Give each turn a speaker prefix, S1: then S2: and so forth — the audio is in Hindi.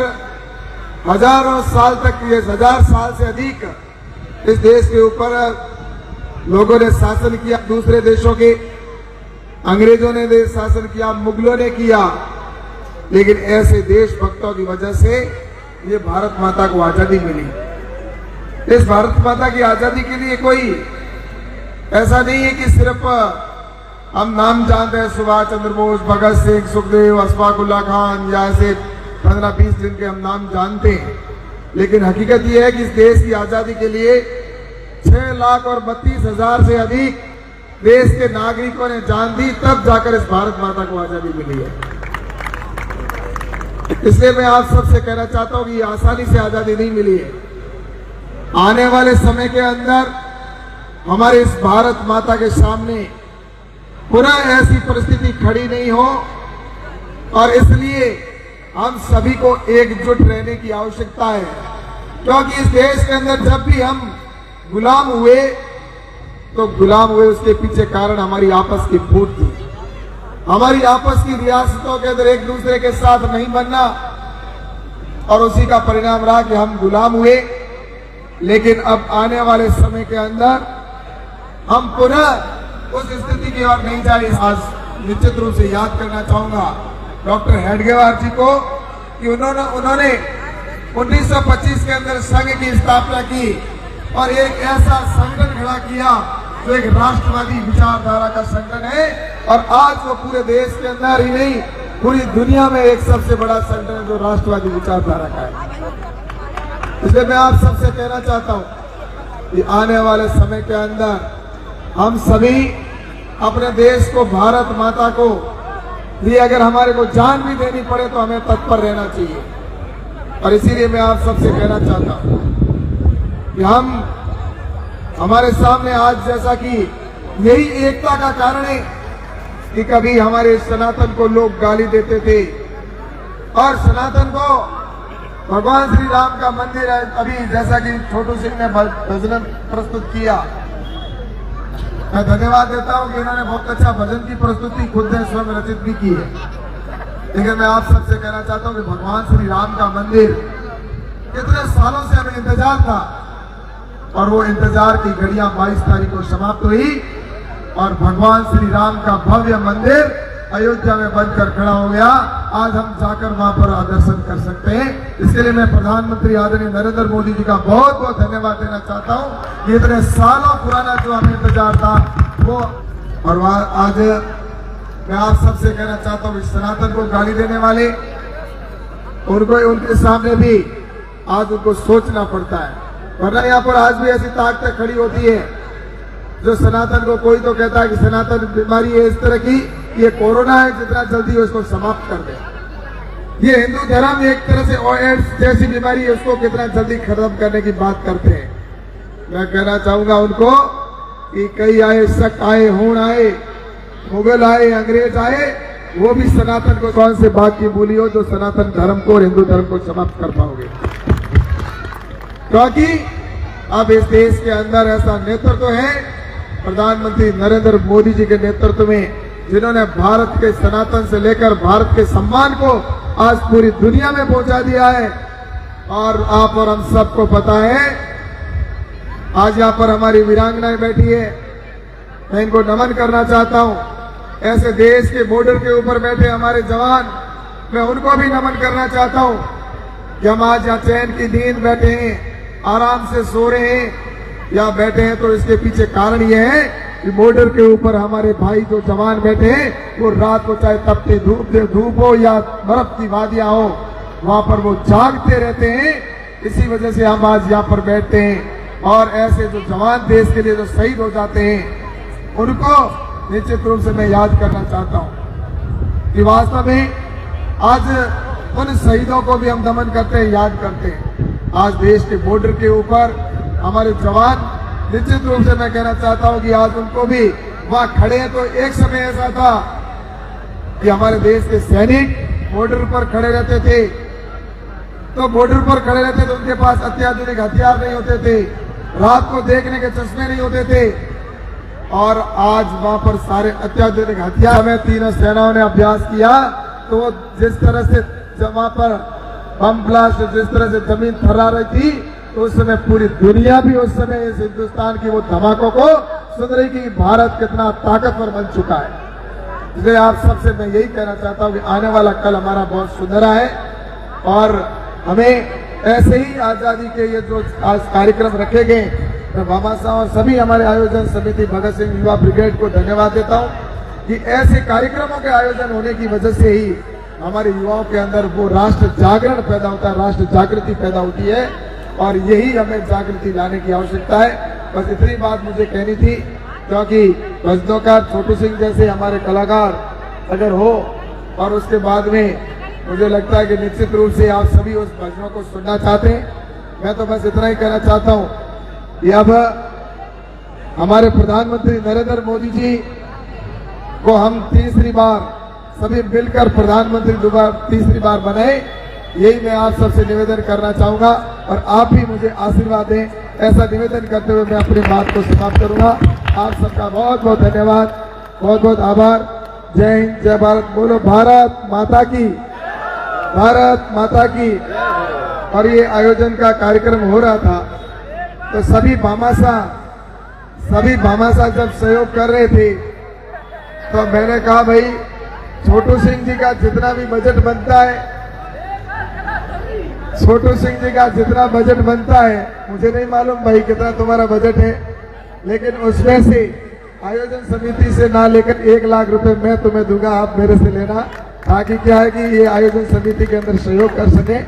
S1: लेकर हजारों साल तक, ये 1000 साल से अधिक इस देश के ऊपर लोगों ने शासन किया, दूसरे देशों के अंग्रेजों ने देश शासन किया, मुगलों ने किया, लेकिन ऐसे देशभक्तों की वजह से ये भारत माता को आजादी मिली। इस भारत माता की आजादी के लिए कोई ऐसा नहीं है कि सिर्फ हम नाम जानते हैं, सुभाष चंद्र बोस, भगत सिंह, सुखदेव, अशफाकुल्ला खान, या ऐसे 15-20 दिन के हम नाम जानते हैं, लेकिन हकीकत यह है कि इस देश की आजादी के लिए 6,32,000 से अधिक देश के नागरिकों ने जान दी, तब जाकर इस भारत माता को आजादी मिली है। इसलिए मैं आप सबसे कहना चाहता हूं कि ये आसानी से आजादी नहीं मिली है। आने वाले समय के अंदर हमारे इस भारत माता के सामने पुनः ऐसी परिस्थिति खड़ी नहीं हो, और इसलिए हम सभी को एकजुट रहने की आवश्यकता है, क्योंकि इस देश के अंदर जब भी हम गुलाम हुए तो गुलाम हुए उसके पीछे कारण हमारी आपस की फूट थी। हमारी आपस की रियासतों के अंदर एक दूसरे के साथ नहीं बनना, और उसी का परिणाम रहा कि हम गुलाम हुए। लेकिन अब आने वाले समय के अंदर हम पुनः उस स्थिति की ओर नहीं जाए। आज निश्चित रूप से याद करना चाहूंगा डॉक्टर हेडगेवार जी को कि उन्होंने 1925 के अंदर संघ की स्थापना की और एक ऐसा संगठन खड़ा किया जो एक राष्ट्रवादी विचारधारा का संगठन है, और आज वो पूरे देश के अंदर ही नहीं पूरी दुनिया में एक सबसे बड़ा संगठन है जो राष्ट्रवादी विचारधारा का है। इसलिए मैं आप सबसे कहना चाहता हूं कि आने वाले समय के अंदर हम सभी अपने देश को, भारत माता को लिए अगर हमारे को जान भी देनी पड़े तो हमें तत्पर रहना चाहिए। और इसीलिए मैं आप सबसे कहना चाहता हूं कि हमारे सामने आज, जैसा कि यही एकता का कारण है कि कभी हमारे सनातन को लोग गाली देते थे, और सनातन को भगवान श्री राम का मंदिर है, अभी जैसा कि छोटू सिंह ने भजन प्रस्तुत किया, मैं धन्यवाद देता हूं कि इन्होंने बहुत अच्छा भजन की प्रस्तुति खुद ने स्वयं रचित भी की है। लेकिन मैं आप सबसे कहना चाहता हूं कि भगवान श्री राम का मंदिर कितने सालों से हमें इंतजार था, और वो इंतजार की घड़ियां 22 तारीख को समाप्त हुई, और भगवान श्री राम का भव्य मंदिर अयोध्या में बनकर खड़ा हो गया। आज हम जाकर वहां पर दर्शन कर सकते हैं। इसके लिए मैं प्रधानमंत्री आदरणीय नरेंद्र मोदी जी का बहुत बहुत धन्यवाद देना चाहता हूं कि इतने सालों पुराना जो हमें इंतजार था वो, और आज मैं आप सबसे कहना चाहता हूं कि सनातन को गाली देने वाले उनको, उनके सामने भी आज उनको सोचना पड़ता है, वरना यहाँ पर आज भी ऐसी ताकतें खड़ी होती है जो सनातन को, कोई तो कहता है कि सनातन बीमारी है इस तरह की, ये कोरोना है, जितना जल्दी हो इसको समाप्त कर दे। ये हिंदू धर्म एक तरह से एड्स जैसी बीमारी है, उसको कितना जल्दी खत्म करने की बात करते हैं। मैं कहना चाहूंगा उनको कि कई आए, शक आए, हूण आए, मुगल आए, अंग्रेज आए, वो भी सनातन को कौन से बात की बोली हो जो सनातन धर्म को और हिंदू धर्म को समाप्त कर पाओगे। क्योंकि अब इस देश के अंदर ऐसा नेतृत्व है प्रधानमंत्री नरेंद्र मोदी जी के नेतृत्व में, जिन्होंने भारत के सनातन से लेकर भारत के सम्मान को आज पूरी दुनिया में पहुंचा दिया है। और आप और हम सबको पता है, आज यहाँ पर हमारी वीरांगनाएं बैठी है, मैं इनको नमन करना चाहता हूं। ऐसे देश के बॉर्डर के ऊपर बैठे हमारे जवान, मैं उनको भी नमन करना चाहता हूं कि हम आज यहाँ चैन की नींद बैठे हैं, आराम से सो रहे हैं या बैठे हैं, तो इसके पीछे कारण यह है कि बॉर्डर के ऊपर हमारे भाई जो जवान बैठे हैं, वो रात को चाहे तपती धूप हो या बर्फ की वादियां हो, वहां पर वो जागते रहते हैं। इसी वजह से हम आज यहाँ पर बैठते हैं, और ऐसे जो जवान देश के लिए जो शहीद हो जाते हैं, उनको निश्चित रूप से मैं याद करना चाहता हूं कि वास्तव में आज उन शहीदों को भी हम नमन करते हैं, याद करते हैं। आज देश के बॉर्डर के ऊपर हमारे जवान, निश्चित रूप से मैं कहना चाहता हूं कि आज उनको भी वहां खड़े हैं। तो एक समय ऐसा था कि हमारे देश के सैनिक बॉर्डर पर खड़े रहते थे, तो बॉर्डर पर खड़े रहते थे, उनके पास अत्याधुनिक हथियार नहीं होते थे, रात को देखने के चश्मे नहीं होते थे, और आज वहां पर सारे अत्याधुनिक हथियार में तीनों सेनाओं ने अभ्यास किया। तो जिस तरह से वहां पर बम ब्लास्ट जिस तरह से जमीन थर्रा रही थी, तो उस समय पूरी दुनिया भी उस समय इस हिंदुस्तान की वो धमाकों को सुन रही कि भारत कितना ताकतवर बन चुका है। इसलिए आप सबसे मैं यही कहना चाहता हूं कि आने वाला कल हमारा बहुत सुनहरा है और हमें ऐसे ही आजादी के ये जो आज कार्यक्रम रखे गए, मैं बाबा साहब और सभी हमारे आयोजन समिति भगत सिंह युवा ब्रिगेड को धन्यवाद देता हूं कि ऐसे कार्यक्रमों के आयोजन होने की वजह से ही हमारे युवाओं के अंदर वो राष्ट्र जागरण पैदा होता है, राष्ट्र जागृति पैदा होती है और यही हमें जागृति लाने की आवश्यकता है। बस इतनी बात मुझे कहनी थी, क्योंकि भजनोकार छोटू सिंह जैसे हमारे कलाकार अगर हो और उसके बाद में मुझे लगता है कि निश्चित रूप से आप सभी उस भजनों को सुनना चाहते हैं। मैं तो बस इतना ही कहना चाहता हूं कि अब हमारे प्रधानमंत्री नरेंद्र मोदी जी को हम तीसरी बार सभी मिलकर प्रधानमंत्री तीसरी बार बनाए, यही मैं आप सबसे निवेदन करना चाहूंगा और आप भी मुझे आशीर्वाद दें, ऐसा निवेदन करते हुए मैं अपनी बात को समाप्त करूंगा। आप सबका बहुत बहुत धन्यवाद, बहुत बहुत आभार। जय हिंद, जय भारत, बोलो भारत माता की, भारत माता की। और ये आयोजन का कार्यक्रम हो रहा था तो सभी भामाशाह जब सहयोग कर रहे थे तो मैंने कहा भाई छोटू सिंह जी का जितना भी बजट बनता है, छोटू सिंह जी का जितना बजट बनता है, मुझे नहीं मालूम भाई कितना तुम्हारा बजट है, लेकिन उसमें से आयोजन समिति से ना लेकर 1 लाख रुपए मैं तुम्हें दूंगा, आप मेरे से लेना, ताकि क्या है कि ये आयोजन समिति के अंदर सहयोग कर सके।